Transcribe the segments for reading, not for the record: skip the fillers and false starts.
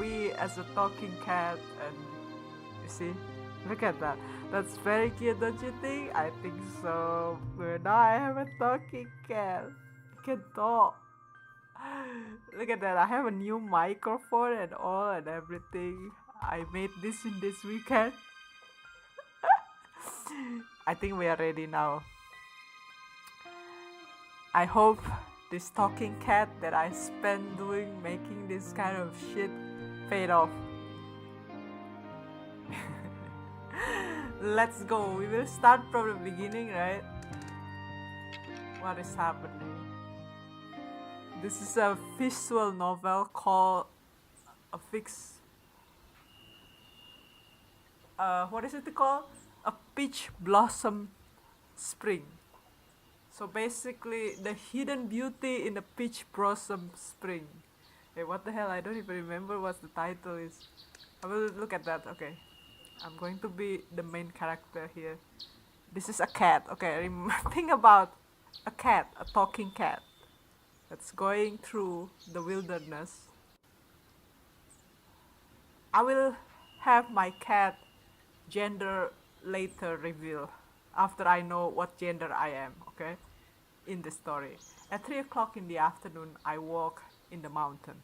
we as a talking cat, and you see, look at that. That's very cute, don't you think? I think so. Now I have a talking cat. It can talk. Look at that. I have a new microphone and all and everything. I made this in this weekend. I think we are ready now. I hope this talking cat that I spent doing making this kind of shit paid off. Let's go. We will start from the beginning, right? What is happening? This is a visual novel called a fix. What is it called? A peach blossom spring. So basically, the hidden beauty in the peach blossom spring. Hey, what the hell? I don't even remember what the title is. I will look at that. Okay, I'm going to be the main character here. This is a cat. Okay, think about a cat, a talking cat that's going through the wilderness. I will have my cat gender later reveal after I know what gender I am, okay? In the story. At 3 o'clock in the afternoon, I walk in the mountain.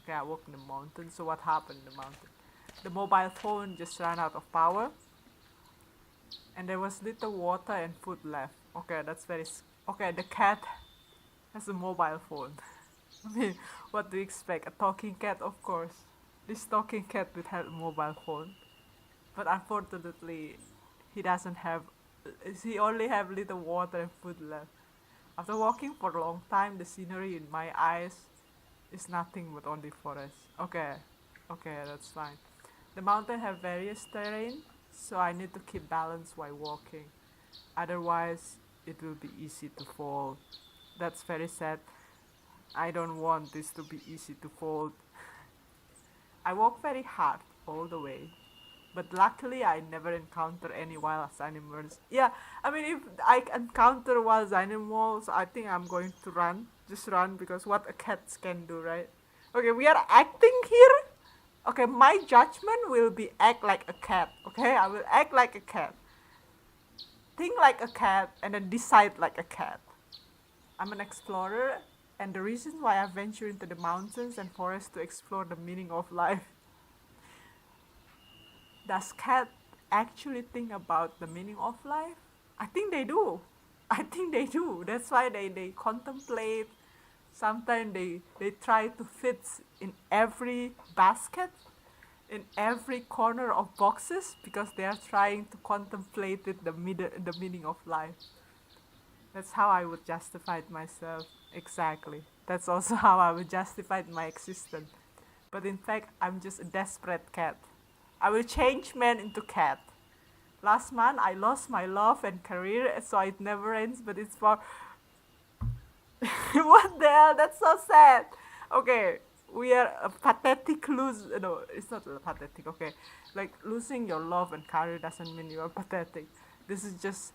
Okay, I walk in the mountain. So what happened in the mountain? The mobile phone just ran out of power. And there was little water and food left. Okay, that's very... Okay, the cat has a mobile phone. I mean, what do you expect? A talking cat, of course. This talking cat would have a mobile phone. But unfortunately, he doesn't have... He only have little water and food left. After walking for a long time, the scenery in my eyes is nothing but only forest. Okay, that's fine. The mountain have various terrain, so I need to keep balance while walking. Otherwise, it will be easy to fall. That's very sad. I don't want this to be easy to fall. I walk very hard all the way. But luckily, I never encounter any wild animals. Yeah, I mean, if I encounter wild animals, I think I'm going to run. Just run, because what a cat can do, right? Okay, we are acting here. Okay, my judgment will be act like a cat. Okay, I will act like a cat. Think like a cat and then decide like a cat. I'm an explorer, and the reason why I venture into the mountains and forests to explore the meaning of life. Does cat actually think about the meaning of life? I think they do. I think they do. That's why they contemplate. Sometimes they try to fit in every basket, in every corner of boxes, because they are trying to contemplate it, the meaning of life. That's how I would justify it myself. Exactly. That's also how I would justify my existence. But in fact, I'm just a desperate cat. I will change man into cat. Last month, I lost my love and career, so it never ends, but it's for... What the hell? That's so sad. Okay, we are a pathetic lose... No, it's not pathetic, okay. Like, losing your love and career doesn't mean you are pathetic. This is just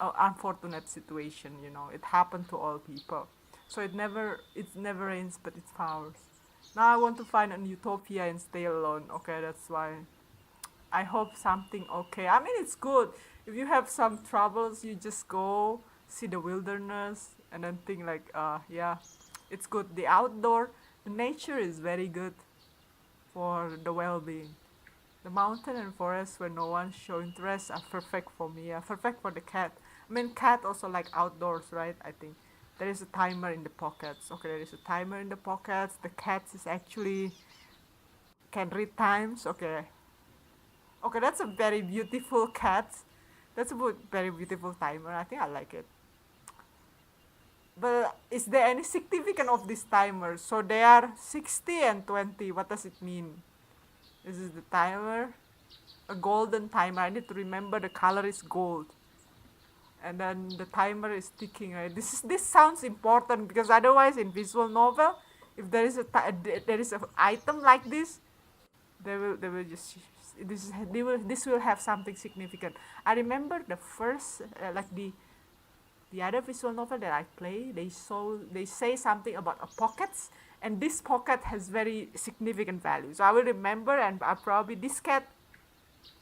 an unfortunate situation, you know. It happened to all people. So it never ends, but it's ours. Now I want to find a utopia and stay alone. Okay, that's why... I hope something okay. I mean, it's good. If you have some troubles, you just go see the wilderness and then think like, yeah, it's good. The outdoor, the nature is very good for the well-being. The mountain and forest where no one show interest are perfect for me. Are perfect for the cat. I mean, cat also like outdoors, right? I think there is a timer in the pockets. Okay, there is a timer in the pockets. The cat is actually can read times. Okay. Okay, that's a very beautiful cat. That's a very beautiful timer. I think I like it. But is there any significance of this timer? So they are 60 and 20. What does it mean? This is the timer. A golden timer. I need to remember the color is gold. And then the timer is ticking, right? This sounds important, because otherwise in visual novel, if there is an item like this, they will just this will have something significant. I remember the first like the other visual novel that I play. They say something about a pockets, And this pocket has very significant value. So I will remember, and I probably this cat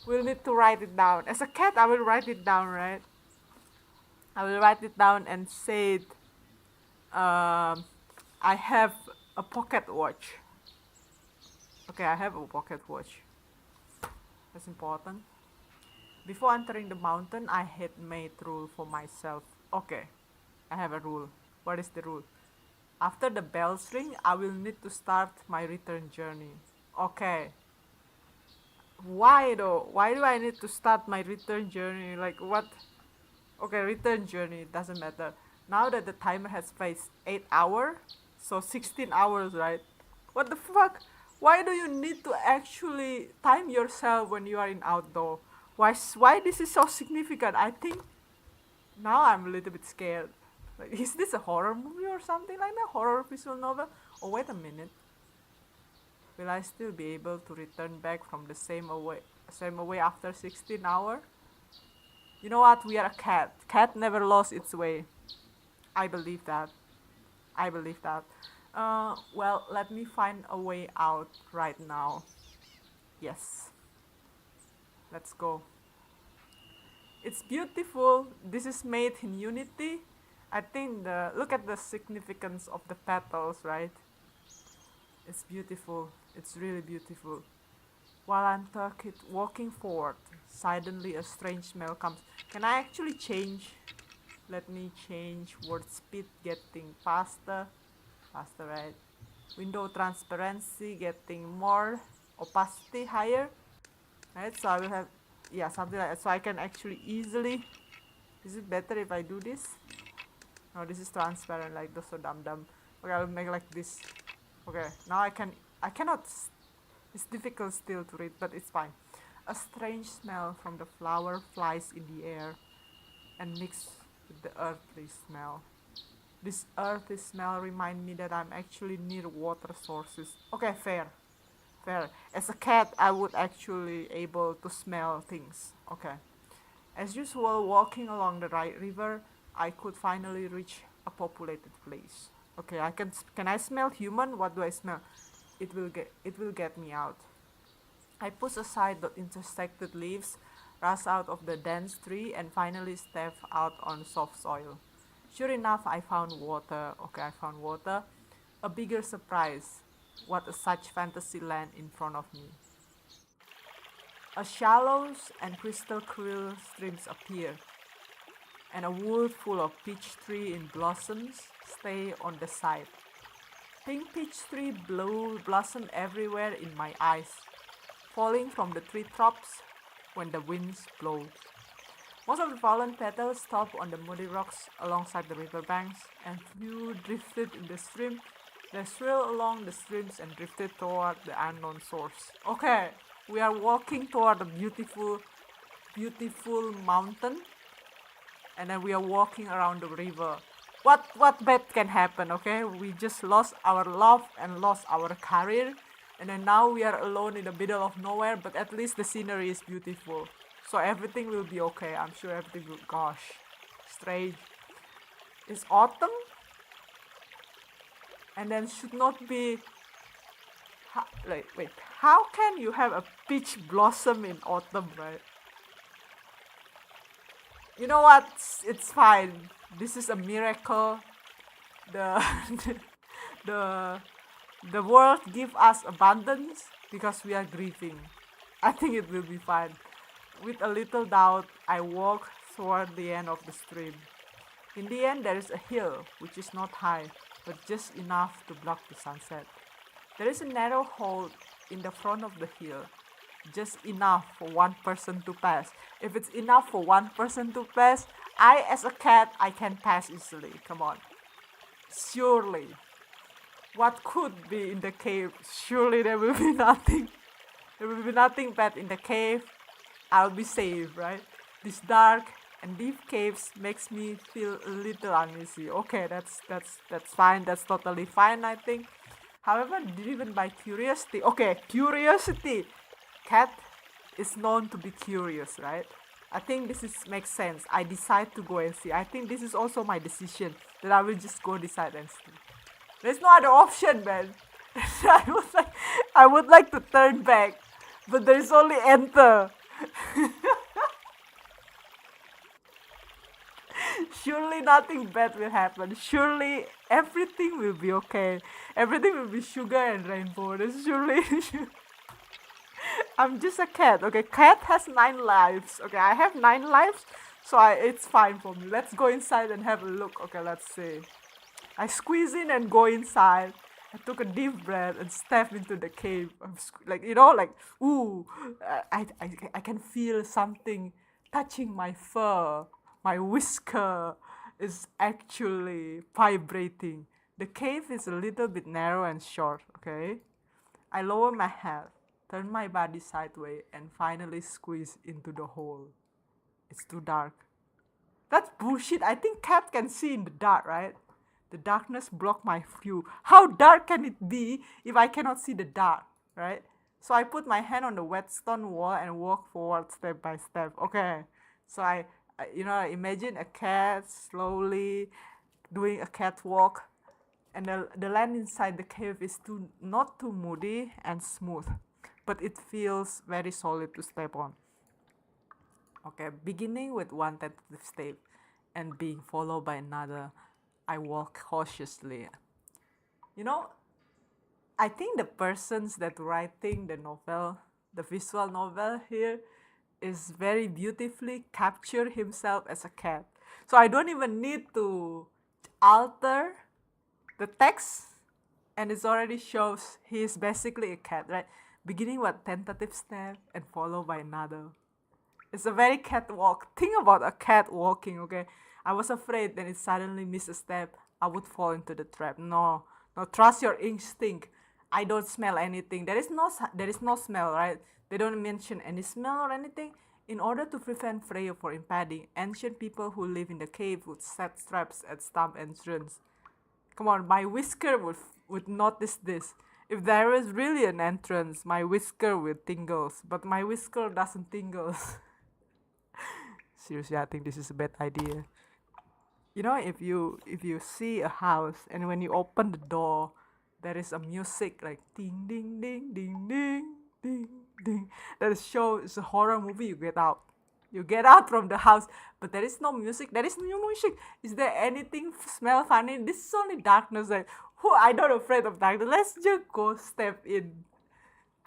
will need to write it down. As a cat, I will write it down, right? I will write it down and say it. I have a pocket watch. Okay, I have a pocket watch. That's important. Before entering the mountain, I had made rule for myself. Okay, I have a rule. What is the rule? After the bells ring, I will need to start my return journey. Okay. Why though? Why do I need to start my return journey? Like what? Okay, return journey, doesn't matter. Now that the timer has placed 8 hours, so 16 hours, right? What the fuck? Why do you need to actually time yourself when you are in outdoor? Why this is so significant? I think now I'm a little bit scared. Like, is this a horror movie or something like that? Horror visual novel? Oh, wait a minute. Will I still be able to return back from the same away after 16 hours? You know what? We are a cat. Cat never lost its way. I believe that. I believe that. Well, let me find a way out right now. Yes. Let's go. It's beautiful. This is made in Unity. I think look at the significance of the petals, right? It's beautiful. It's really beautiful. While I'm walking forward, suddenly a strange smell comes. Can I actually change? Let me change word speed, getting faster. Faster, right? Window transparency, getting more. Opacity higher. Right, so I will have, yeah, something like that. So I can actually easily, is it better if I do this? No, this is transparent, like this, so dumb. Okay, I will make like this. Okay, now I cannot, it's difficult still to read, but it's fine. A strange smell from the flower flies in the air and mixes with the earthly smell. This earthly smell reminds me that I'm actually near water sources. Okay, fair. As a cat, I would actually able to smell things. Okay. As usual, walking along the right river, I could finally reach a populated place. Okay, can I smell human? What do I smell? It will get me out. I push aside the intersected leaves, rush out of the dense tree, and finally step out on soft soil. Sure enough, I found water. Okay, I found water. A bigger surprise. What a such fantasy land in front of me. A shallows and crystal clear streams appear, and a wood full of peach tree in blossoms stay on the side. Pink peach tree blossom everywhere in my eyes, falling from the treetops when the winds blow. Most of the fallen petals stop on the muddy rocks alongside the riverbanks, and few drifted in the stream. They swirled along the streams and drifted toward the unknown source. Okay, we are walking toward a beautiful mountain, and then we are walking around the river. What bad can happen? Okay, we just lost our love and lost our career, and then now we are alone in the middle of nowhere. But at least the scenery is beautiful, so everything will be okay. I'm sure everything will. Gosh, strange. It's autumn. And then should not be. Wait. How can you have a peach blossom in autumn, right? You know what? It's fine. This is a miracle. The the world give us abundance because we are grieving. I think it will be fine. With a little doubt, I walk toward the end of the stream. In the end, there is a hill which is not high, but just enough to block the sunset. There is a narrow hole in the front of the hill, just enough for one person to pass. If it's enough for one person to pass, I as a cat, I can pass easily. Come on. Surely. What could be in the cave? Surely there will be nothing. There will be nothing bad in the cave. I'll be safe, right? This dark and deep caves makes me feel a little uneasy. Okay, that's fine. That's totally fine, I think. However, driven by curiosity. Okay, curiosity. Cat is known to be curious, right? I think makes sense. I decide to go and see. I think this is also my decision that I will just go decide and see. There's no other option, man. I would like to turn back, but there's only enter. Surely nothing bad will happen. Surely everything will be okay. Everything will be sugar and rainbow. Surely, I'm just a cat. Okay, cat has 9 lives. Okay, I have 9 lives, so it's fine for me. Let's go inside and have a look. Okay, let's see. I squeeze in and go inside. I took a deep breath and stepped into the cave. Like, ooh, I can feel something touching my fur. My whisker is actually vibrating. The cave is a little bit narrow and short, okay? I lower my head, turn my body sideways, and finally squeeze into the hole. It's too dark. That's bullshit. I think cat can see in the dark, right? The darkness blocked my view. How dark can it be if I cannot see the dark, right? So I put my hand on the wet stone wall and walk forward step by step. Okay, so I imagine a cat slowly doing a catwalk, and the land inside the cave is not too muddy and smooth, but it feels very solid to step on. Okay, beginning with one tentative step and being followed by another, I walk cautiously. You know, I think the persons that writing the novel, the visual novel here, is very beautifully capture himself as a cat. So I don't even need to alter the text, and it already shows he is basically a cat, right? Beginning with tentative step and followed by another. It's a very cat walk. Think about a cat walking, okay? I was afraid that it suddenly missed a step, I would fall into the trap. No, no, trust your instinct. I don't smell anything. There is no smell, right? They don't mention any smell or anything. In order to prevent Freya from impeding, ancient people who live in the cave would set traps at stump entrance. Come on, my whisker would notice this. If there is really an entrance, my whisker will tingles, but my whisker doesn't tingles. Seriously, I think this is a bad idea. If you see a house and when you open the door, there is a music like ding ding ding ding ding ding ding. That shows it's a horror movie. You get out from the house, but there is no music. There is no music. Is there anything smell funny? This is only darkness. Like, who I not afraid of darkness. Let's just go step in.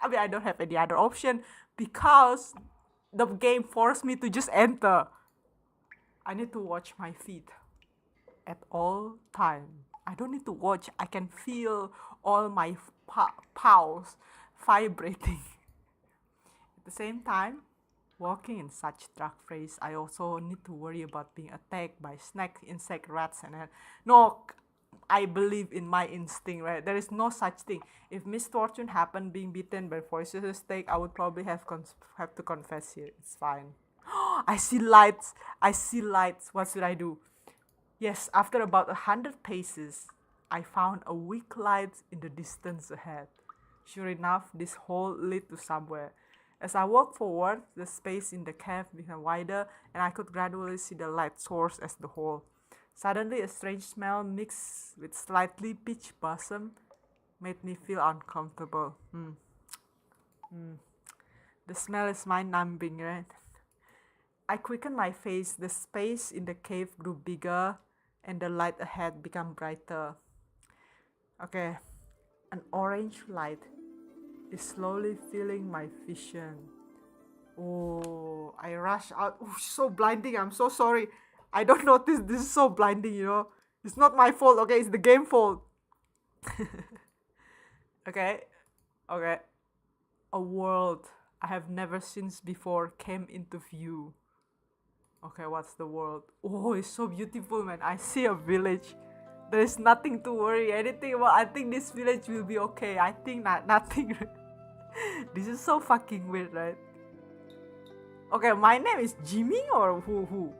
I mean, I don't have any other option because the game forced me to just enter. I need to watch my feet at all time. I don't need to watch. I can feel all my pulse vibrating. At the same time, walking in such dark place, I also need to worry about being attacked by snake, insect, rats, and no. I believe in my instinct, right? There is no such thing. If misfortune happened, being bitten by poisonous snake, I would probably have to confess here. It's fine. I see lights. I see lights. What should I do? Yes, after about 100 paces, I found a weak light in the distance ahead. Sure enough, this hole led to somewhere. As I walked forward, the space in the cave became wider, and I could gradually see the light source as the hole. Suddenly, a strange smell mixed with slightly peach blossom made me feel uncomfortable. The smell is mind-numbing, right? I quickened my face. The space in the cave grew bigger, and the light ahead became brighter. Okay, an orange light is slowly filling my vision. Oh, I rush out. Oh, so blinding. I'm so sorry. I don't notice this is so blinding. It's not my fault, okay? It's the game fault. Okay, okay. A world I have never seen before came into view. Okay, what's the world? Oh, it's so beautiful, man. I see a village. There is nothing to worry. Anything about. I think this village will be okay. I think nothing. This is so fucking weird, right? Okay, my name is Jimmy or who?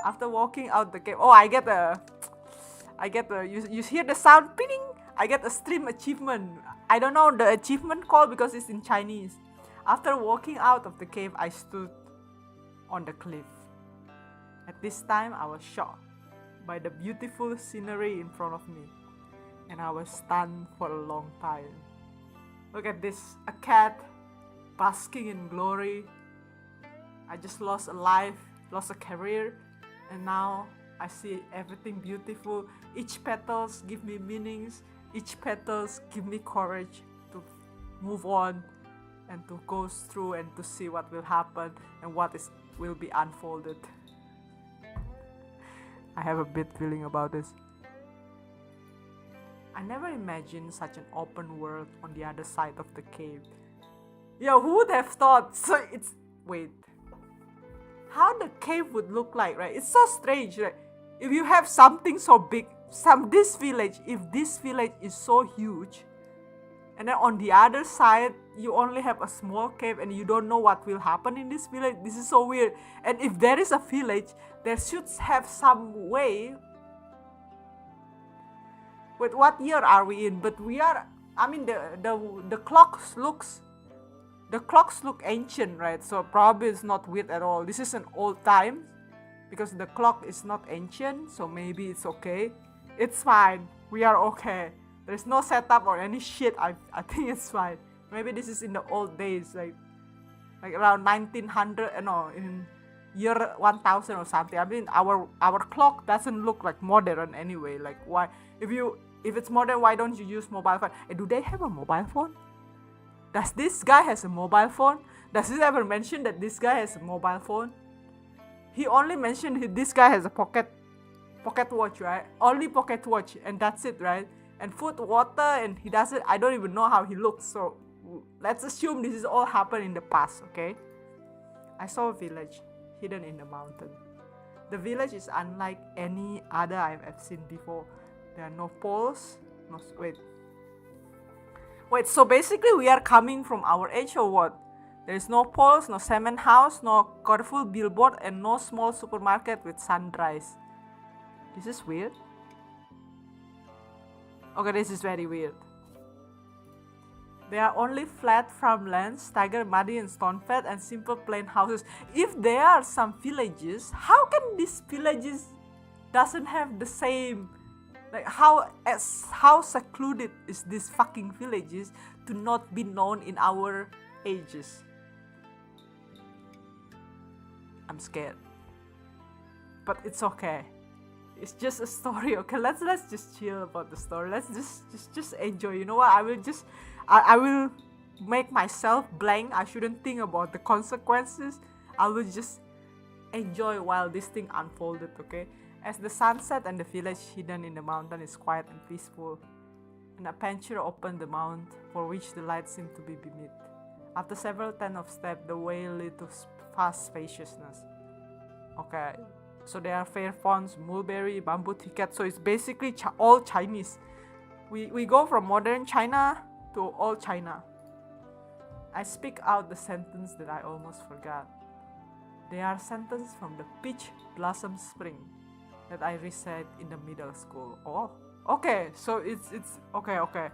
After walking out the cave, you hear the sound, ping. I get a stream achievement. I don't know the achievement call because it's in Chinese. After walking out of the cave, I stood on the cliff. At this time, I was shocked by the beautiful scenery in front of me. and I was stunned for a long time. Look at this, a cat basking in glory. I just lost a life, lost a career, and now I see everything beautiful. Each petals give me meanings. Each petals give me courage to move on and to go through and to see what will happen and will be unfolded. I have a bad feeling about this. I never imagined such an open world on the other side of the cave. Yeah, who would have thought? So wait. How the cave would look like, right? It's so strange, right? If you have something so big, if this village is so huge, and then on the other side, you only have a small cave and you don't know what will happen in this village. This is so weird. And if there is a village, there should have some way. Wait, what year are we in? But we are, I mean, the clocks look ancient, right? So probably it's not weird at all. This is an old time because the clock is not ancient, so maybe it's okay. It's fine. We are okay. There's no setup or any shit. I think it's fine. Maybe this is in the old days, like around 1900, in year 1000 or something. I mean, our clock doesn't look like modern anyway. Like, why? If it's modern, why don't you use mobile phone? Do they have a mobile phone? Does this guy has a mobile phone? Does he ever mention that this guy has a mobile phone? He only mentioned this guy has a pocket watch, right? Only pocket watch, and that's it, right? And food, water, and he doesn't. I don't even know how he looks. So let's assume this is all happened in the past, okay? I saw a village hidden in the mountain. The village is unlike any other I have seen before. There are no poles. Wait, so basically we are coming from our age or what? There is no poles, no cement house, no colorful billboard, and no small supermarket with sunrise. This is weird. Okay, this is very weird. There are only flat farmlands, tiger muddy and stone-fed, and simple plain houses. If there are some villages, how can these villages doesn't have the same, like how secluded is these fucking villages to not be known in our ages? I'm scared, but it's okay. It's just a story, okay? Let's just chill about the story. Let's just enjoy. You know what? I will make myself blank. I shouldn't think about the consequences. I will just enjoy while this thing unfolded, okay? As the sunset and the village hidden in the mountain is quiet and peaceful, an aperture opened the mount for which the light seemed to be beneath. After several tens of steps, the way led to vast spaciousness. Okay. So there are fair fonts, mulberry, bamboo thicket. So it's basically all Chinese. We go from modern China to old China. I speak out the sentence that I almost forgot. They are sentences from the Peach Blossom Spring that I recite in the middle school. Oh, okay. So it's okay.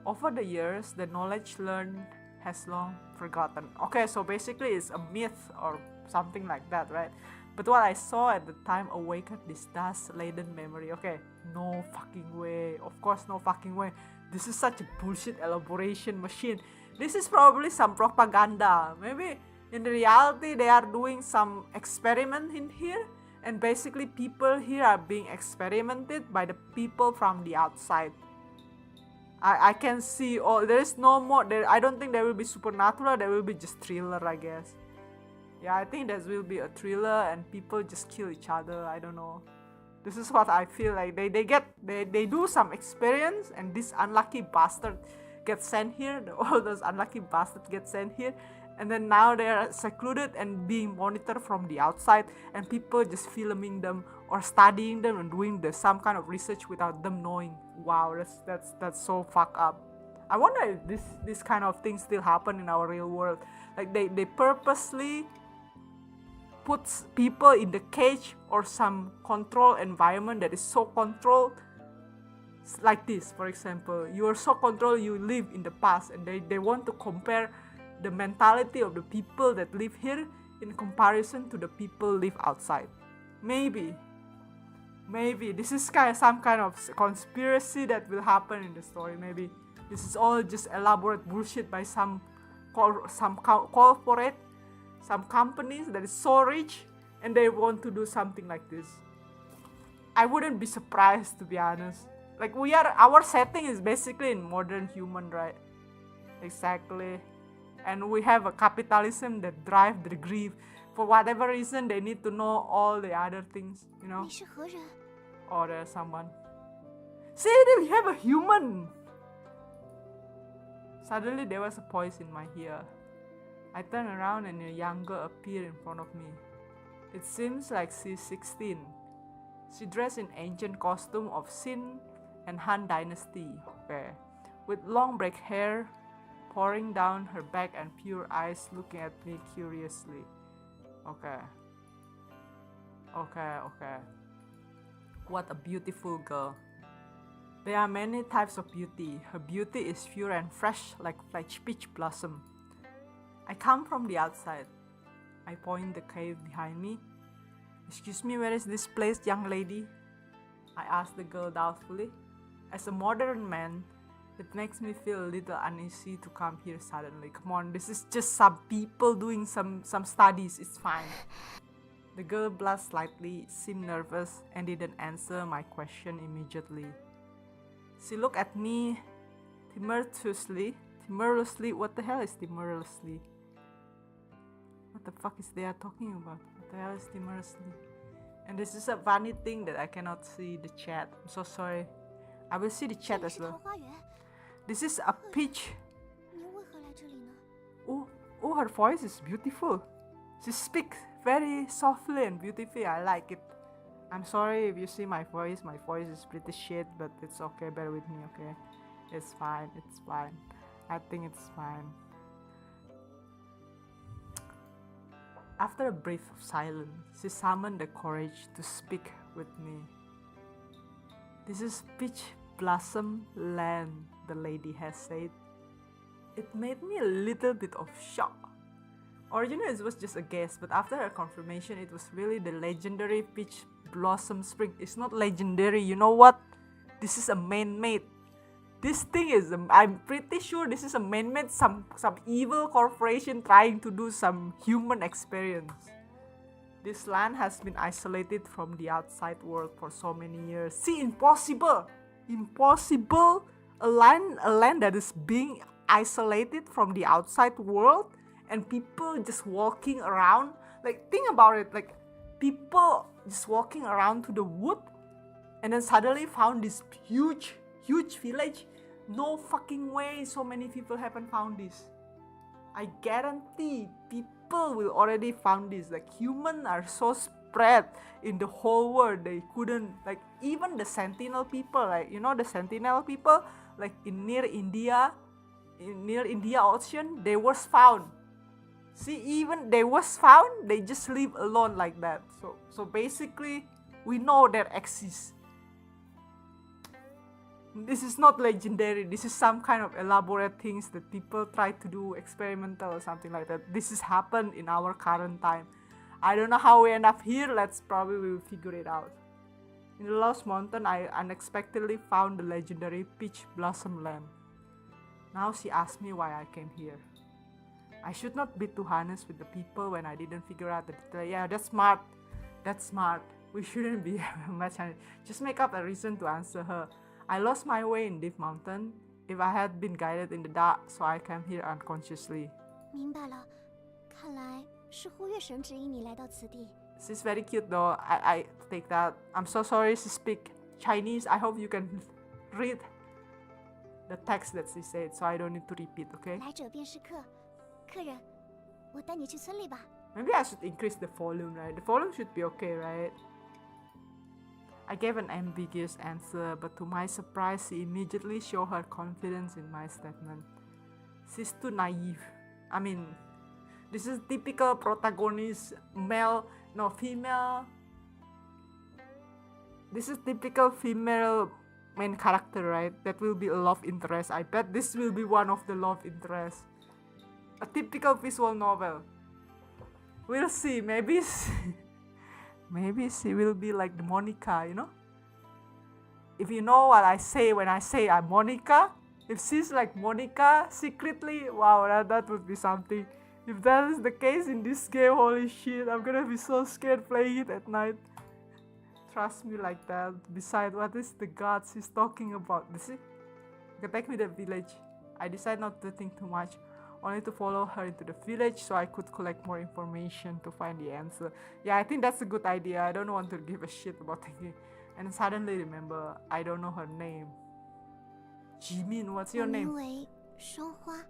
Over the years, the knowledge learned has long forgotten. Okay, so basically it's a myth or something like that, right? But what I saw at the time awakened this dust-laden memory. Okay, no fucking way. Of course, no fucking way. This is such a bullshit elaboration machine. This is probably some propaganda. Maybe in reality they are doing some experiment in here, and basically people here are being experimented by the people from the outside. I can see. Oh, there is no more. I don't think there will be supernatural. There will be just thriller, I guess. Yeah, I think there will be a thriller and people just kill each other. I don't know. This is what I feel like. They do some experience and this unlucky bastard gets sent here. All those unlucky bastards get sent here. And then now they are secluded and being monitored from the outside, and people just filming them or studying them and doing some kind of research without them knowing. Wow, that's so fucked up. I wonder if this kind of things still happen in our real world. Like they purposely puts people in the cage or some controlled environment that is so controlled. Like this, for example, you are so controlled, you live in the past, and they want to compare the mentality of the people that live here in comparison to the people live outside. Maybe Maybe this is some kind of conspiracy that will happen in the story. Maybe this is all just elaborate bullshit by some corporate, some companies that is so rich and they want to do something like this. I wouldn't be surprised, to be honest. Like, our setting is basically in modern human, right? Exactly. And we have a capitalism that drive the grief. For whatever reason, they need to know all the other things, you know? 你是何人？ Or there's someone. See, we have a human. Suddenly there was a voice in my ear. I turned around and a young girl appeared in front of me. It seems like she's 16. She dressed in ancient costume of Xin and Han dynasty, okay, with long black hair pouring down her back and pure eyes looking at me curiously. Okay. What a beautiful girl. There are many types of beauty. Her beauty is pure and fresh like peach blossom. I come from the outside. I point the cave behind me. Excuse me, where is this place, young lady? I asked the girl doubtfully. As a modern man, it makes me feel a little uneasy to come here suddenly. Come on, this is just some people doing some studies, it's fine. The girl blushed slightly, seemed nervous, and didn't answer my question immediately. She looked at me timorously. What the hell is timorously? What the fuck is they are talking about? What the hell is timorously? And this is a funny thing that I cannot see the chat. I'm so sorry. I will see the 这 chat 里 as 是桃 well. 花源， This is a peach. 你为何来这里呢？ Oh, her voice is beautiful. She speaks very softly and beautifully. I like it. I'm sorry if you see my voice. My voice is pretty shit, but it's okay. Bear with me, okay? It's fine. I think it's fine. After a brief silence, she summoned the courage to speak with me. This is Peach Blossom Land, the lady has said. It made me a little bit of shock. Originally it was just a guess, but after her confirmation, it was really the legendary Peach Blossom Spring. It's not legendary, you know what? This is a man-made. This thing is, I'm pretty sure this is a man-made, some evil corporation trying to do some human experience. This land has been isolated from the outside world for so many years. See, impossible! A land that is being isolated from the outside world and people just walking around. Like, think about it, like people just walking around to the wood and then suddenly found this huge village. No fucking way so many people haven't found this. I guarantee people will already found this. Like, humans are so spread in the whole world, they couldn't, like, even the Sentinel people, like, you know, the Sentinel people, like near India Ocean, they was found. See, even they was found, they just live alone like that. So basically, we know there exists. This is not legendary. This is some kind of elaborate things that people try to do, experimental or something like that. This has happened in our current time. I don't know how we end up here. Let's probably figure it out. In the Lost Mountain, I unexpectedly found the legendary Peach Blossom Land. Now she asked me why I came here. I should not be too honest with the people when I didn't figure out the detail. Yeah, that's smart. We shouldn't be much honest. Just make up a reason to answer her. I lost my way in Deep Mountain. If I had been guided in the dark, so I came here unconsciously. 明白了，看来是忽月神指引你来到此地。 She's very cute though. I take that. I'm so sorry she speak Chinese. I hope you can read the text that she said, so I don't need to repeat, okay? 来者便是客，客人，我带你去村里吧。 Maybe I should increase the volume, right? The volume should be okay, right? I gave an ambiguous answer, but to my surprise, she immediately showed her confidence in my statement. She's too naive. I mean, this is typical protagonist, female. This is typical female main character, right? That will be a love interest. I bet this will be one of the love interests. A typical visual novel. We'll see, maybe Maybe she will be like the Monica, you know? If you know what I say when I say I'm Monica, if she's like Monica secretly, wow, that would be something. If that is the case in this game, holy shit, I'm gonna be so scared playing it at night. Trust me like that. Besides, what is the gods he's talking about? You see? Get back to the village. I decided not to think too much, only to follow her into the village so I could collect more information to find the answer. Yeah, I think that's a good idea. I don't want to give a shit about thinking. And suddenly remember, I don't know her name. Jimin, what's your 我名 name? 为双花，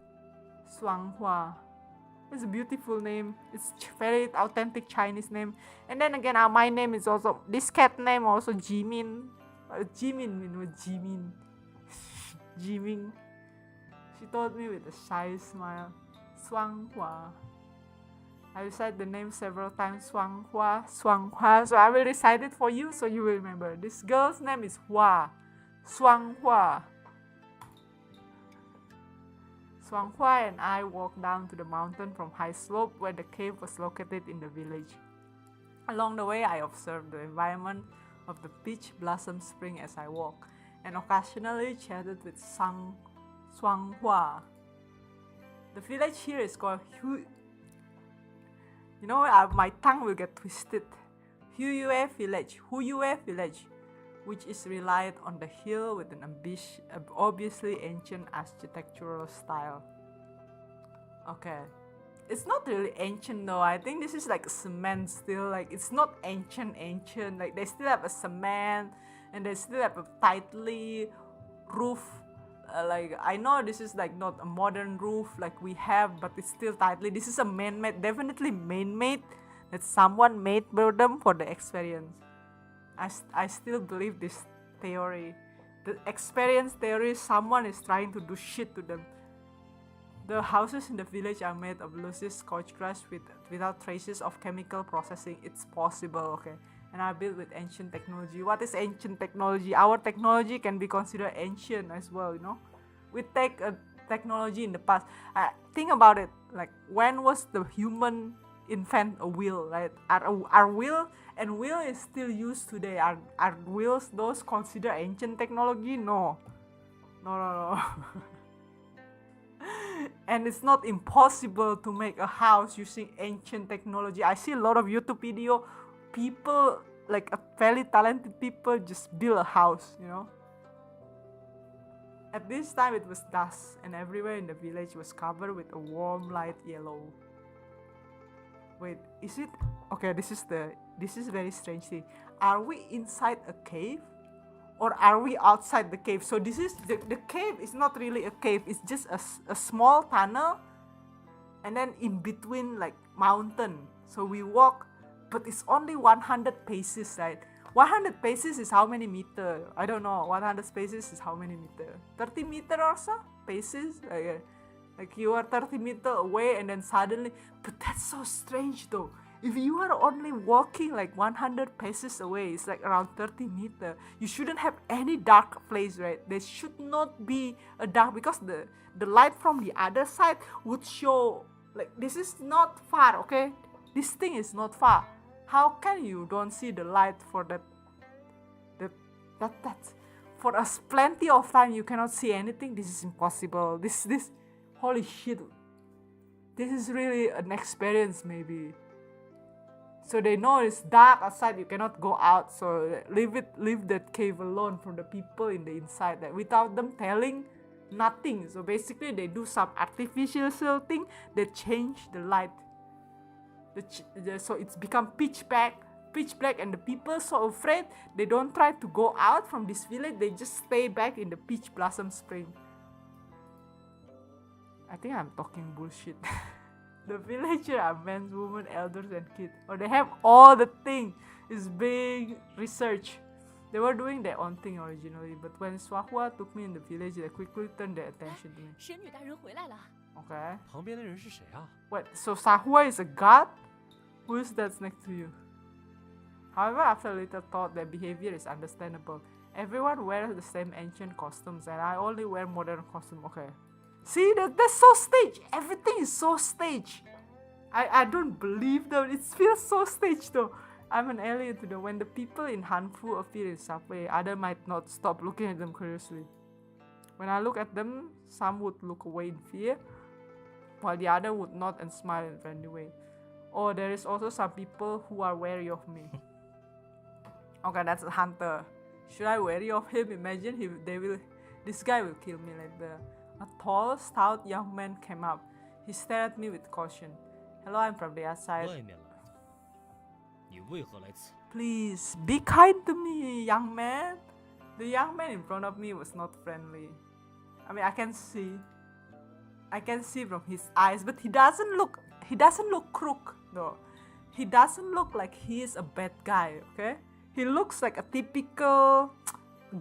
Shuanghua. It's a beautiful name. It's very authentic Chinese name. And then again, my name is also, this cat name also Jimin. Jimin means what? Jimin. Jimin. She told me with a shy smile. Shuanghua. I recited the name several times. Shuanghua, Shuanghua. So I will recite it for you so you will remember. This girl's name is Hua. Shuanghua. Shuanghua and I walked down to the mountain from high slope where the cave was located in the village. Along the way, I observed the environment of the peach blossom spring as I walked, and occasionally chatted with Shuanghua. The village here is called my tongue will get twisted. Huyue village, which is relied on the hill with an obviously ancient architectural style. Okay. It's not really ancient though. I think this is like cement still. Like it's not ancient. Like they still have a cement and they still have a tightly roof. Like I know this is like not a modern roof like we have, but it's still tightly. This is a man-made, definitely man-made. That someone made them for the experience. I still believe this theory. The experience theory, someone is trying to do shit to them. The houses in the village are made of loose scotch grass without traces of chemical processing. It's possible, okay? And are built with ancient technology. What is ancient technology? Our technology can be considered ancient as well, you know? We take a technology in the past. Think about it. Like, when was the human invent a wheel? Right? Our wheel and wheel is still used today. Are wheels those considered ancient technology? No. And it's not impossible to make a house using ancient technology. I see a lot of YouTube video, people like a very talented people just build a house, you know. At this time it was dusk and everywhere in the village was covered with a warm light yellow. Wait, is it okay? This is very strange thing. Are we inside a cave? Or are we outside the cave? So this is the cave is not really a cave. It's just a small tunnel, and then in between like mountain. So we walk, but it's only 100 paces, right? 100 paces is how many meter? I don't know. 100 paces is how many meter? 30 meter or so paces. Like you are 30 meter away, and then suddenly. But that's so strange though. If you are only walking like 100 paces away, it's like around 30 meters. You shouldn't have any dark place, right? There should not be a dark because the light from the other side would show like this is not far, okay? This thing is not far. How can you don't see the light for that for us plenty of time you cannot see anything? This is impossible. This holy shit. This is really an experience maybe. So they know it's dark outside, you cannot go out. So leave that cave alone for the people in the inside. That without them telling nothing. So basically they do some artificial thing. They change the light. So it's become pitch black, and the people so afraid they don't try to go out from this village. They just stay back in the peach blossom spring. I think I'm talking bullshit. The villagers are men, women, elders, and kids. Or they have all the things. It's big research. They were doing their own thing originally, but when Shuanghua took me in the village, they quickly turned their attention to me. 神女大人回来了。 Okay. 旁边的人是谁啊？ Wait, so Shuanghua is a god? Who is that next to you? However, after a little thought, their behavior is understandable. Everyone wears the same ancient costumes, and I only wear modern costume. Okay. See, that's so staged. Everything is so staged. I don't believe them. It feels so staged though. I'm an alien to them. When the people in Hanfu appear in subway, others might not stop looking at them curiously. When I look at them, some would look away in fear, while the other would nod and smile in a friendly way. Oh, there is also some people who are wary of me. Okay, that's a hunter. Should I wary of him? Imagine this guy will kill me later. A tall, stout young man came up. He stared at me with caution. Hello, I'm from the outside. 外面来的，你为何来此？ Please, be kind to me, young man. The young man in front of me was not friendly. I mean, I can see from his eyes, but he doesn't look crook, though. He doesn't look like he is a bad guy, okay? He looks like a typical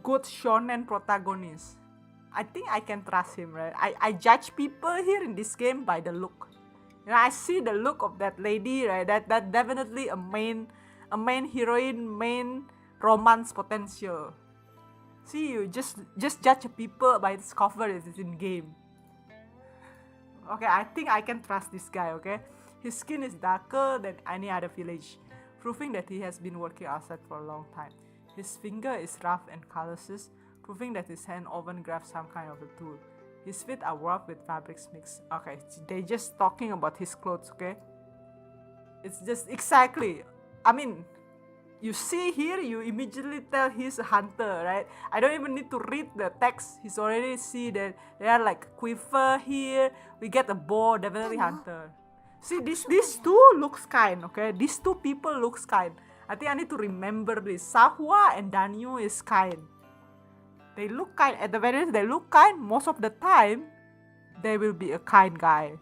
good shonen protagonist. I think I can trust him, right? I judge people here in this game by the look. You know, I see the look of that lady, right? That definitely a main heroine, main romance potential. See, you just judge people by its cover as it's in game. Okay, I think I can trust this guy, okay? His skin is darker than any other village, proving that he has been working outside for a long time. His finger is rough and callous, proving that his hand often grabs some kind of a tool. His feet are warped with fabrics mixed. Okay, they just talking about his clothes, okay? It's just exactly, I mean, you see here, you immediately tell he's a hunter, right? I don't even need to read the text. He's already see that there are like quiver here. We get a bow, definitely hunter. See, these two looks kind, okay? These two people looks kind. I think I need to remember this. Sahua and Danyu is kind. They look kind. At the very least, they look kind. Most of the time, they will be a kind guy.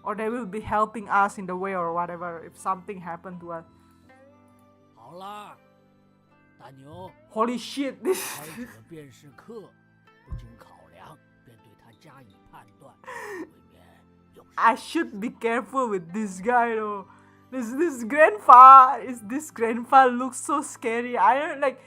Or they will be helping us in the way or whatever if something happened to us. 好啦，大牛， Holy shit, this 开始便是客，不经考量便对他加以判断，未免有失。I should be careful with this guy though. This grandpa looks so scary. I don't like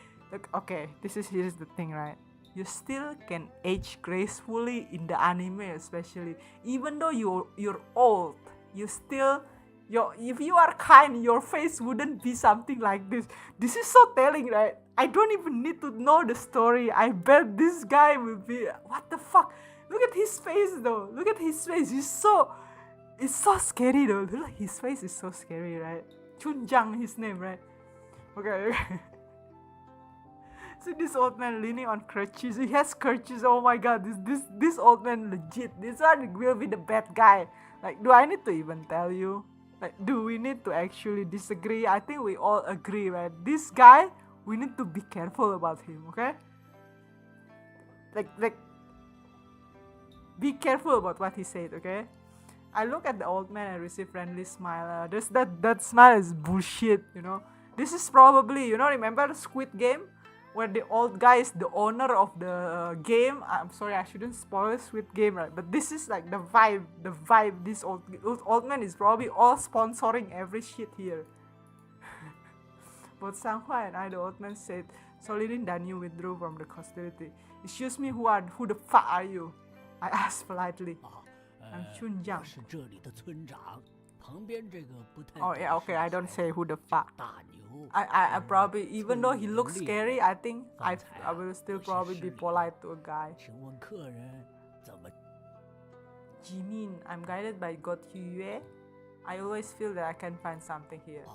okay, here's the thing, right? You still can age gracefully in the anime, especially even though you're old, you still if you are kind, your face wouldn't be something like this. This is so telling, right? I don't even need to know the story. I bet this guy will be what the fuck? Look at his face though. Look at his face. It's so scary though. Look, his face is so scary, right? Chunjang, his name, right? Okay. See this old man leaning on crutches. He has crutches. Oh my god, this old man legit. This one will be the bad guy. Like, do I need to even tell you? Like, do we need to actually disagree? I think we all agree, right? This guy, we need to be careful about him, okay? Like, be careful about what he said, okay? I look at the old man and receive friendly smile. That smile is bullshit, you know? This is probably, remember Squid Game? Where the old guy is the owner of the game. I'm sorry, I shouldn't spoil Squid Game, right? But this is like the vibe. This old man is probably all sponsoring every shit here. Both Sanghua and I, the old man said, Solidin Danyu withdrew from the hostility. Excuse me, who the fuck are you? I asked politely. I'm Chunjang. 我是这里的村长，旁边这个不太。 Oh yeah, okay. I don't say who the fuck. 大牛。 I probably, even though he looks scary, I think I will still probably be polite to a guy. 请问客人怎么？ Jimin, I'm guided by God Hyue. I always feel that I can find something here.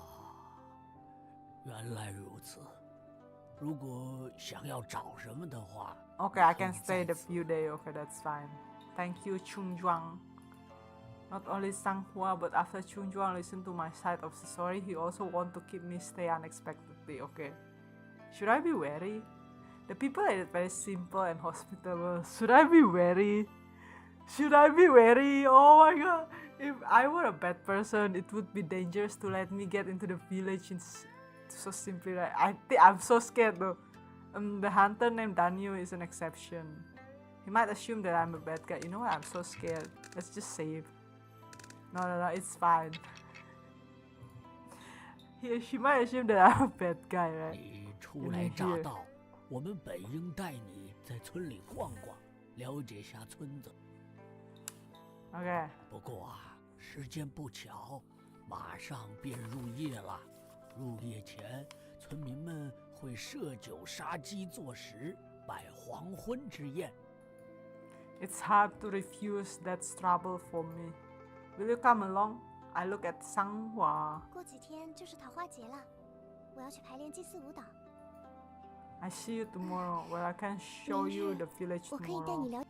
原来如此。如果想要找什么的话 Okay, I can stay the few days. Okay, that's fine. Thank you, Chunjuang. Not only Sanghua, but after Chunjuang listened to my side of the story, he also want to keep me stay unexpectedly. Okay. Should I be wary? The people are very simple and hospitable. Should I be wary? Should I be wary? Oh my god. If I were a bad person, it would be dangerous to let me get into the village so simply. Right? I'm so scared though. The hunter named Danyu is an exception. He might assume that I'm a bad guy. You know what? I'm so scared. Let's just save. No, it's fine. She might assume that I'm a bad guy, right? 你初来乍到，我们本应带你在村里逛逛，了解下村子。 Okay. 不过啊，时间不巧，马上便入夜了。入夜前，村民们会设酒杀鸡做食，摆黄昏之宴。 It's hard to refuse. That's trouble for me. Will you come along? I look at Sanghua. 过几天就是桃花节了，我要去排练祭祀舞蹈。 I see you tomorrow. Well, I can show 明 you 日 the village 我可以带 tomorrow. 你了。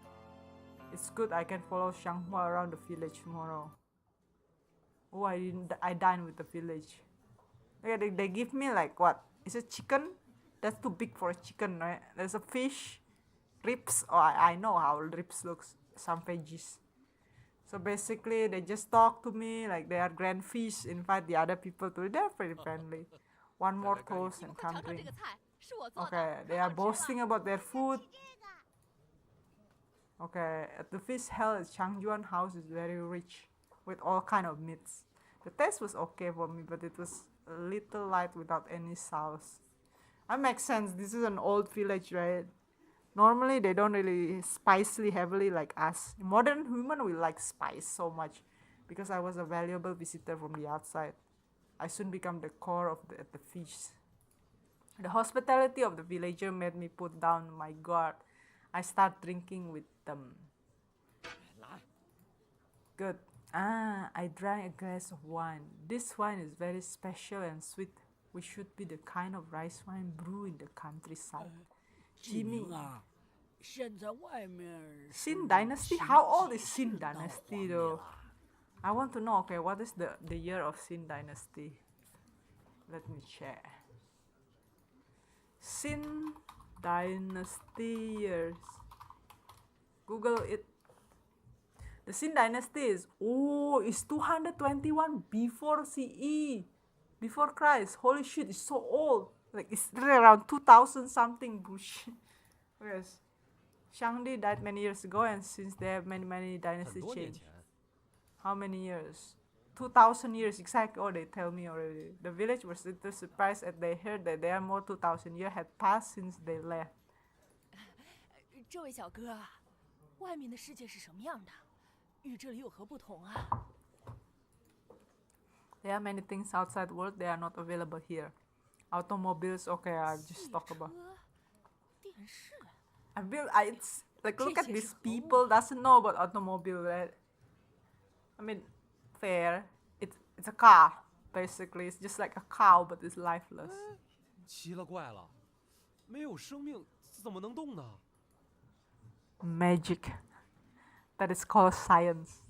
It's good. I can follow Shanghua around the village tomorrow. Oh, I dine with the village. Okay, they give me like what? Is it chicken? That's too big for a chicken, right? There's a fish, ribs. Oh, I know how ribs looks. Some veggies. So basically, they just talk to me like they are grand fish. Invite the other people to. They're very friendly. One more toast and come drink. Okay, they are boasting about their food. Okay, at the fish held at Changjuan house is very rich with all kind of meats. The taste was okay for me, but it was a little light without any sauce. That makes sense. This is an old village, right? Normally they don't really spicely heavily like us. Modern human will like spice so much because I was a valuable visitor from the outside. I soon become the core of the feast. The hospitality of the villager made me put down my guard. I start drinking with them. 来， Good. I drank a glass of wine. This wine is very special and sweet. We should be the kind of rice wine brewed in the countryside. 季明啊，现在外面 Xin 是 Dynasty? 秦 How old is 几 Xin 世到 Dynasty 荒灭 though? 了 I want to know, okay, what is the year of Xin Dynasty? Let me check. Xin Dynasty years. Google it. The Xin Dynasty is, it's 221 before CE. Before Christ. Holy shit, it's so old. Like, it's really around 2000 something bullshit. Yes. Shangdi died many years ago, and since they have many 很 dynasty 多年 change. 前， How many years? 2000 years exactly. Oh, they tell me already. The village was little surprised as they heard that there are more 2000 years had passed since they left. 这位小哥啊，外面的世界是什么样的？与这里有何不同啊？ There are many things outside the world that are not available here. Automobiles, okay, I just talk about. 车、电视， It's like look at these people doesn't know about automobile, right? I mean, fair. It's a car basically. It's just like a cow, but it's lifeless. 奇了怪了，没有生命怎么能动呢？ Magic. That is called science.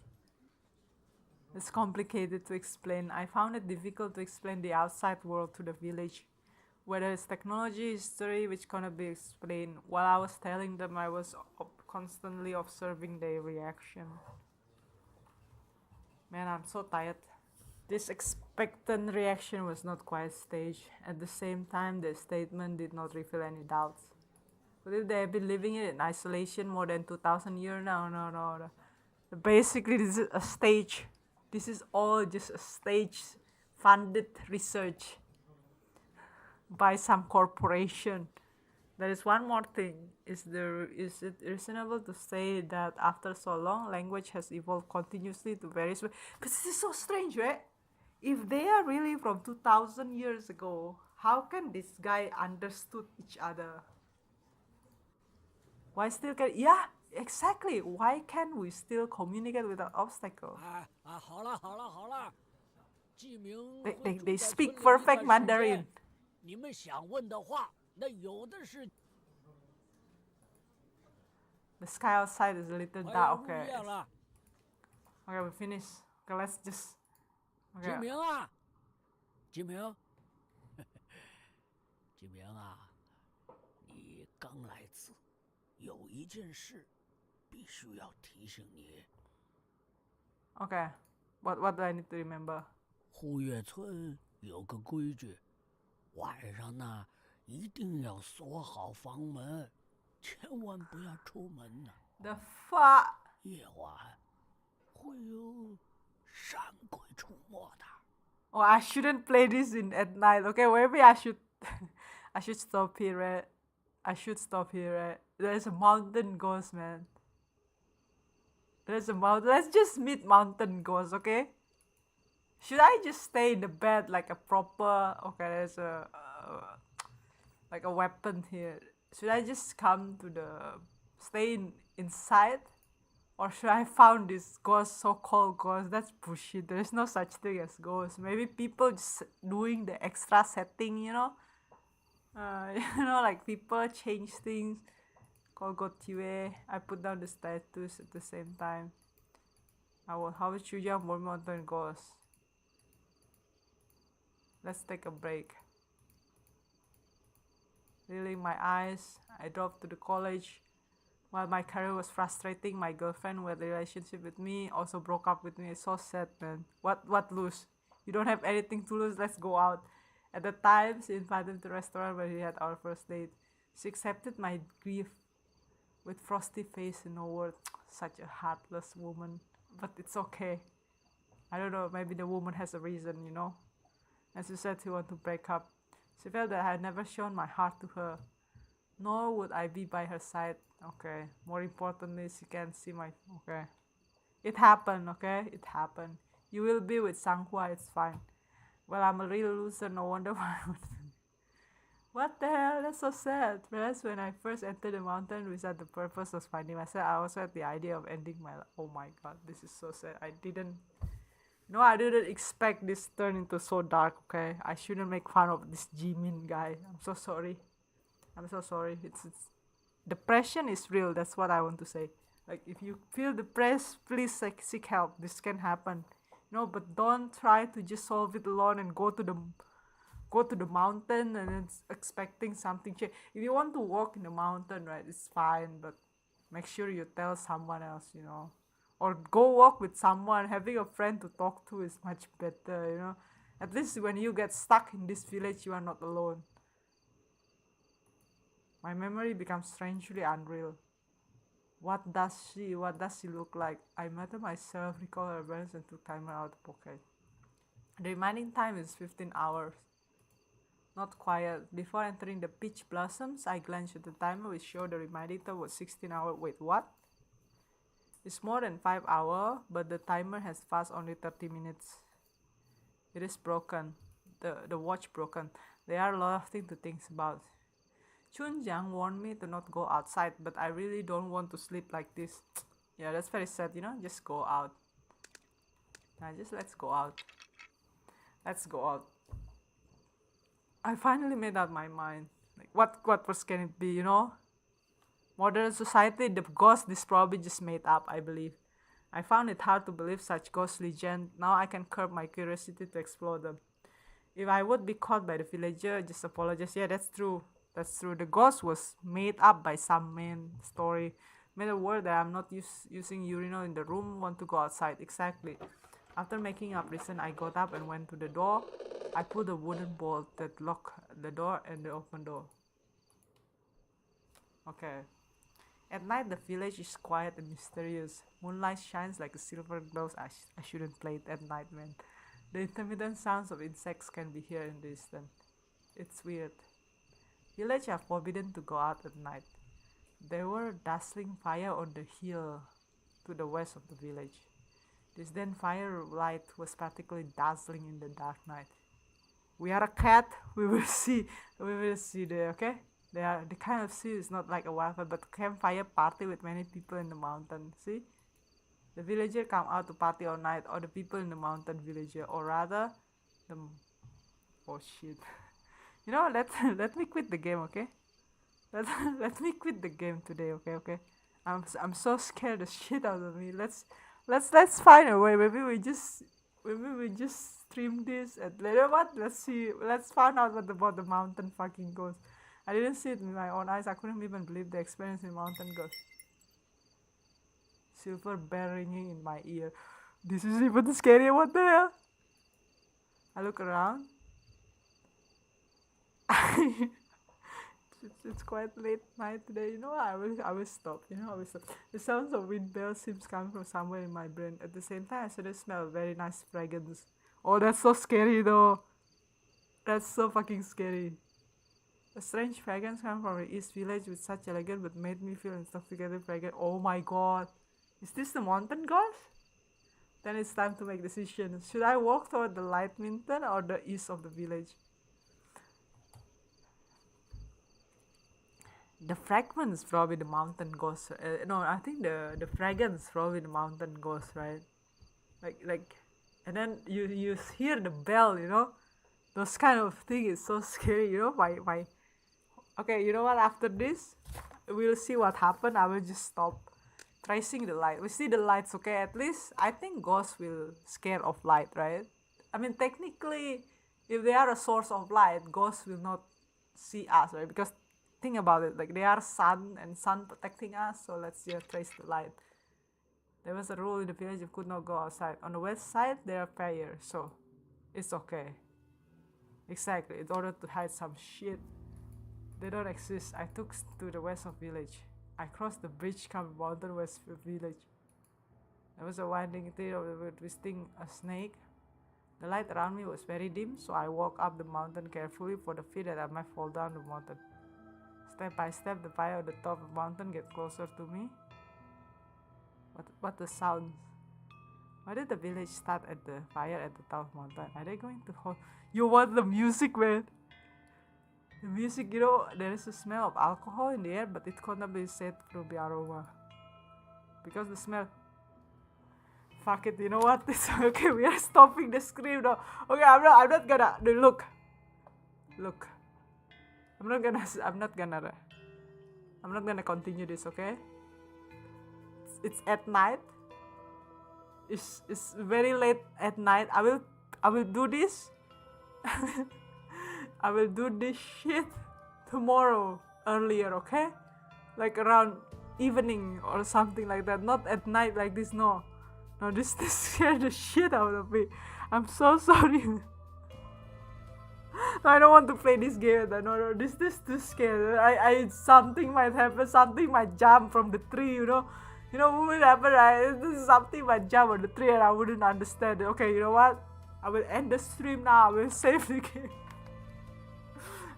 It's complicated to explain. I found it difficult to explain the outside world to the village. Whether it's technology, history, which cannot be explained. While I was telling them, I was constantly observing their reaction. Man, I'm so tired. This expectant reaction was not quite staged. At the same time, the statement did not reveal any doubts. But if they have been living in isolation more than 2000 years now, no. Basically, this is a stage. This is all just a stage funded research by some corporation. There is one more thing. Is it reasonable to say that after so long, language has evolved continuously to various ways? But this is so strange, right? If they are really from 2000 years ago, how can this guy understood each other? Why still can exactly. Why can't we still communicate without obstacle? 好了，季明 They speak perfect Mandarin. 你们想问的话，那有的是。 The sky outside is a little 快 dark. 要入夜 Okay. 了， Okay, we finish. Okay, let's just. 季 Okay. 明啊，季明，季明啊，你刚来此，有一件事必须要提醒你。 Okay. What do I need to remember? 护月村有个规矩，晚上呢一定要锁好房门，千万不要出门呢。 The fuck? 夜晚会有山鬼出没的。 Oh, I shouldn't play this at night. Okay, maybe I should. I should stop here, right? I should stop here, right? There's a mountain ghost, man. There's a mountain. Let's just meet mountain ghost, okay? Should I just stay in the bed like a proper? Okay, there's a like a weapon here. Should I just come to the stay inside, or should I found this ghost, so-called ghost? That's bullshit. There's no such thing as ghost. Maybe people just doing the extra setting, you know. Like people change things. Call Gotiwe. I put down the status at the same time. How would you jump one mountain ghost? Let's take a break. Reeling my eyes, I drove to the college. While my career was frustrating, my girlfriend with a relationship with me also broke up with me. It's so sad, man. What lose? You don't have anything to lose. Let's go out. At the time, she invited me to the restaurant where we had our first date. She accepted my grief with frosty face and no word. Such a heartless woman. But it's okay. I don't know, maybe the woman has a reason, you know. And she said she wanted to break up. She felt that I had never shown my heart to her, nor would I be by her side. Okay, more importantly, she can see my... Okay. It happened, okay? It happened. You will be with Sanghua, it's fine. Well, I'm a real loser, no wonder why I would... What the hell? That's so sad. Whereas when I first entered the mountain, we said the purpose was finding myself, I also had the idea of ending my life. Oh my god, this is so sad. I didn't expect this turn into so dark, okay? I shouldn't make fun of this Jimin guy. I'm so sorry. It's depression is real, that's what I want to say. Like, if you feel depressed, please seek help. This can happen. But don't try to just solve it alone and go to the mountain and it's expecting something change. If you want to walk in the mountain, right, it's fine, but make sure you tell someone else, or go walk with someone. Having a friend to talk to is much better, At least when you get stuck in this village, you are not alone. My memory becomes strangely unreal. What does she look like? I met her myself, recall her events, and took timer out of the pocket. The remaining time is 15 hours. Not quiet. Before entering the peach blossoms, I glanced at the timer which showed the remaining time was 16 hours. Wait, what? It's more than 5 hours, but the timer has passed only 30 minutes. It is broken. The watch broken. There are a lot of things to think about. Chunjang warned me to not go outside, but I really don't want to sleep like this. Yeah, that's very sad, just go out. Let's go out. Let's go out. I finally made up my mind. Like, what was can it be, Modern society, the ghost is probably just made up, I believe. I found it hard to believe such ghost legend. Now I can curb my curiosity to explore them. If I would be caught by the villager, just apologize. Yeah, that's true. That's true. The ghost was made up by some man story. Made a word that I'm not using urinal in the room, want to go outside. Exactly. After making up reason, I got up and went to the door. I pulled a wooden bolt that locked the door and the open door. Okay. At night, the village is quiet and mysterious. Moonlight shines like a silver glow. I shouldn't play it at night, man. The intermittent sounds of insects can be heard in the distance. It's weird. Village are forbidden to go out at night. There were dazzling fire on the hill to the west of the village. This then firelight was particularly dazzling in the dark night. We are a cat. We will see there, okay? The kind of sea is not like a wildfire, but campfire party with many people in the mountain. See? The villager come out to party all night, or the people in the mountain villager, or rather, oh shit. Let me quit the game, okay? Let me quit the game today, okay? I'm so scared the shit out of me. Let's find a way. Maybe we just stream this and later what? Let's find out what about the mountain fucking ghost. I didn't see it with my own eyes. I couldn't even believe the experience in mountain ghost. Silver bell ringing in my ear. This is even scary. What the hell? I look around. It's quite late night today. I will stop. I will stop. The sounds of wind bells seems coming from somewhere in my brain. At the same time, I suddenly smell a very nice fragrance. Oh, that's so scary though. That's so fucking scary. A strange fragrance came from the East Village with such elegance but made me feel intoxicated fragrance. Oh my god. Is this the mountain ghost? Then it's time to make decisions. Should I walk toward the light mountain or the east of the village? The fragments probably the mountain ghost. No, I think the fragrance probably the mountain ghost, right? Like, and then you hear the bell, you know, those kind of thing is so scary, you know. My okay, you know what? After this, we'll see what happened. I will just stop tracing the light. We see the lights, okay? At least I think ghosts will scare of light, right? I mean, technically, if they are a source of light, ghosts will not see us, right? Because think about it, like they are sun and sun protecting us. So let's just trace the light. There was a rule in the village you could not go outside. On the west side, there are fires, so it's okay. Exactly, in order to hide some shit. They don't exist. I took to the west of village. I crossed the bridge, come mountain west of village. There was a winding trail with twisting a snake. The light around me was very dim, so I walked up the mountain carefully for the fear that I might fall down the mountain. Step by step, the fire at the top of the mountain gets closer to me. What the sounds? Why did the village start at the fire at the top of the mountain? Are they going to hold? You want the music, man? The music, you know, there is a smell of alcohol in the air, but it cannot be said through the aroma. Because the smell. Fuck it, you know what? It's okay, we are stopping the scream now. Okay, I'm not gonna look. I'm not gonna continue this, okay? It's at night. It's very late at night. I will do this. I will do this shit tomorrow earlier, okay? Like around evening or something like that. Not at night like this, no. No, this scared the shit out of me. I'm so sorry. No, I don't want to play this game. No, this too scared. I something might happen. Something might jump from the tree, you know. You know what would happen, right? This is something might jump on the tree and I wouldn't understand it. Okay, you know what? I will end the stream now. I will save the game.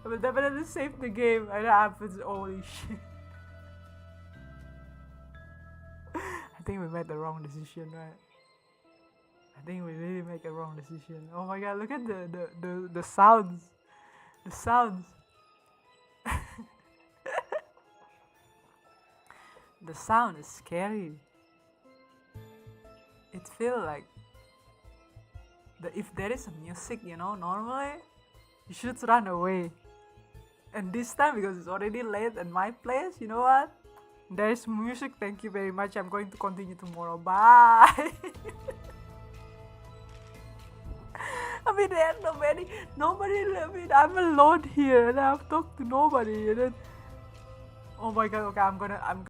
I will definitely save the game and it happens. Holy shit. I think we made the wrong decision, right? I think we really make a wrong decision. Oh my god, look at the sounds. The sounds. The sound is scary. It feels like if there is a music, you know, normally you should run away. And this time, because it's already late at my place, you know what? There is music. Thank you very much. I'm going to continue tomorrow. Bye. I mean, there's nobody. I mean, I'm alone here, and I've talked to nobody. And then, oh my god. Okay, I'm